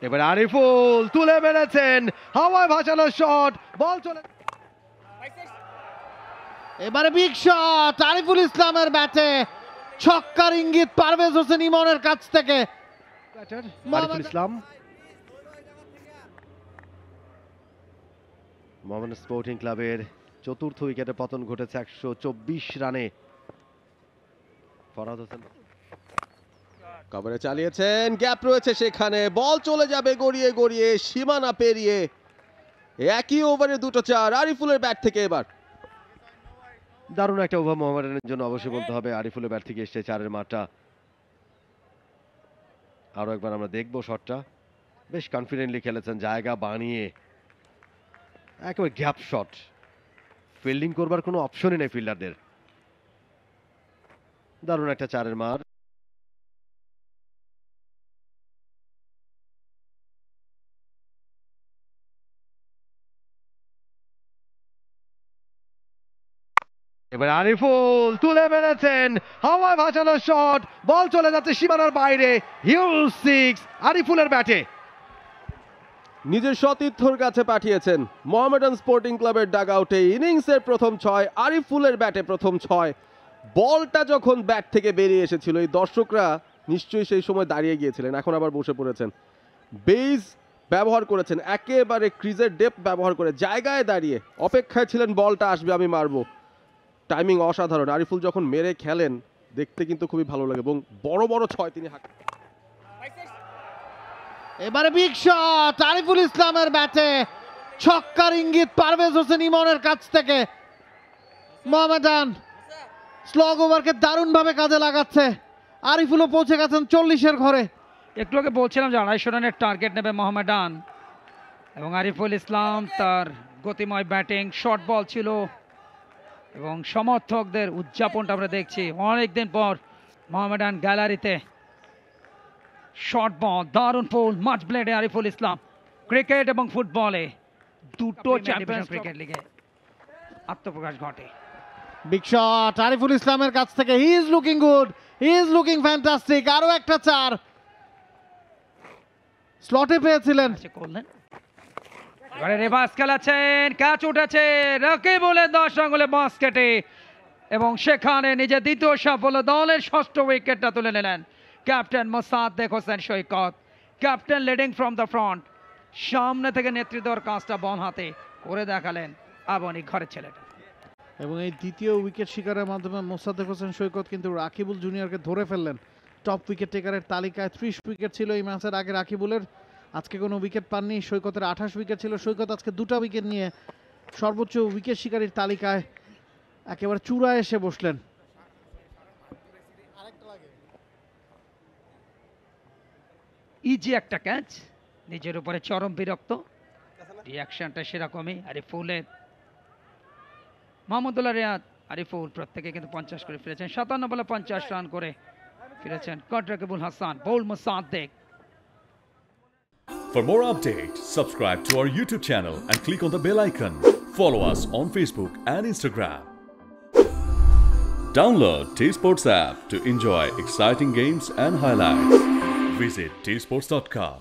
এবার আরিফুল তুলে মেরেছেন, হাওয়ায় ভাসানো শট, বল চলে। এবারে বিগ শট আরিফুল ইসলামের ব্যাটে, ছক্কার ইঙ্গিত পারভেজ হোসেন ইমনের কাছ থেকে। আরিফুল ইসলাম, মোহামেডান স্পোর্টিং ক্লাবের চতুর্থ উইকেটে পতন ঘটেছে 124 রানে। ফরহাদ হোসেন কভারে চালিয়েছেন, গ্যাপ রয়েছে সেখানে, বল চলে যাবে গড়িয়ে গড়িয়ে সীমানা পেরিয়ে। একই ওভারে দুটো চার আরিফুলের ব্যাট থেকে। এবার দারুণ একটা ওভার মোহামেডানের জন্য, অবশ্যই বলতে হবে। আরিফুলের ব্যাট থেকে এসছে চারের মারটা। আরো একবার আমরা দেখবো শটটা। বেশ কনফিডেন্টলি খেলেছেন, জায়গা বানিয়ে, একেবারে গ্যাপ শট। ফিল্ডিং করবার কোনো অপশনই নেই ফিল্ডারদের। দারুণ একটা চারের মার। এবার আরিফুল তুলে মেরেছেন, হাওয়ায় ভাসানো শট, বল চলে যাচ্ছে সীমানার বাইরে। হিউজ সিক্স আরিফুলের ব্যাটে। নিজের সতীর্থর কাছে পাঠিয়েছেন। মোহামেডান স্পোর্টিং ক্লাবের ডাগ আউটে ইনিংসের প্রথম ছয়, আরিফুলের ব্যাটে প্রথম ছয়। বলটা যখন ব্যাট থেকে বেরিয়ে এসেছিল, এই দর্শকরা নিশ্চয়ই সেই সময় দাঁড়িয়ে গিয়েছিলেন, এখন আবার বসে পড়েছেন। বেজ ব্যবহার করেছেন, একেবারে ক্রিজের ডেপ ব্যবহার করে জায়গায় দাঁড়িয়ে অপেক্ষায় ছিলেন বলটা আসবে, আমি মারবো। টাইমিং অসাধারণ। আরিফুল যখন মেরে খেলেন দেখতে কিন্তু খুবই ভালো লাগে, এবং বড় বড় ছয় তিনি হাঁক। এবারে বিগ শট আরিফুল ইসলামের ব্যাটে, ছক্কার ইঙ্গিত পারভেজ হোসেন ইমনের কাছ থেকে। মোহামেডান স্লগ ওভারকে দারুণভাবে কাজে লাগাচ্ছে। আরিফুলও পৌঁছে গেছেন 40-এর ঘরে। একটু আগে বলছিলাম যে 250 রানের টার্গেট নেবে মোহামেডান, এবং আরিফুল ইসলাম তার গতিময় ব্যাটিং, শর্ট বল ছিল, এবং সমর্থকদের উদযাপনটা আমরা দেখছি অনেকদিন পর মোহামেডান গ্যালারিতে। শর্ট বল, দারুণ পোল, মাছ ব্লেডে আরিফুল ইসলাম। ক্রিকেট এবং ফুটবলে দুটো চ্যাম্পিয়ন্স ক্রিকেট লিগে আত্মপ্রকাশ ঘটে। বিগ শট আরিফুল ইসলামের কাছ থেকে, he is looking good, he is looking fantastic. আরো একটা চার স্লটে পেয়েছিলেন। করলেন, এবারে রিভার্স খেলাচ্ছেন, ক্যাচ উঠেছে রাকিবুলের 10 আঙ্গুলে বাস্কেটে, এবং সেখানে নিজের দ্বিতীয় সাফল্য, দলের ষষ্ঠ উইকেটটা তুলে নিলেন captain Mosaddek Hossain Saikat. Captain leading from the front, সামনে থেকে নেতৃত্ব দেওয়ার কাজটা বন হাতে করে দেখালেন আবনি ঘরের ছেলেটা। এবং এই দ্বিতীয় উইকেট শিকারের মাধ্যমে মোসাদ্দেক হোসেন সৈকত কিন্তু রাকিবুল জুনিয়রকে ধরে ফেললেন। টপ উইকেট টেকারের তালিকায় 30 উইকেট ছিল এই ম্যাচের আগে রাকিবুলের। আজকে কোনো উইকেট পাননি, সৈকতের 28 উইকেট ছিল। সৈকত আজকে 2টা উইকেট নিয়ে সর্বোচ্চ উইকেট শিকারীর তালিকায় একেবারে চূড়ায় এসে বসলেন। ইজি একটা ক্যাচ, নিজের উপরে চরম বিরক্ত, রিয়াকশনটা সেরকমই। আরিফুলের মাহমুদুল্লাহ রিয়াদ, আরিফুল প্রত্যেকে কিন্তু 50 করে ফিরেছেন। 57 বলে 50 রান করে ফিরেছেন Rakibul Hasan, bowled Mosaddek. For more updates, subscribe to our YouTube channel and click on the bell icon. Follow us on Facebook and Instagram. Download T-Sports app to enjoy exciting games and highlights. Visit tsports.com.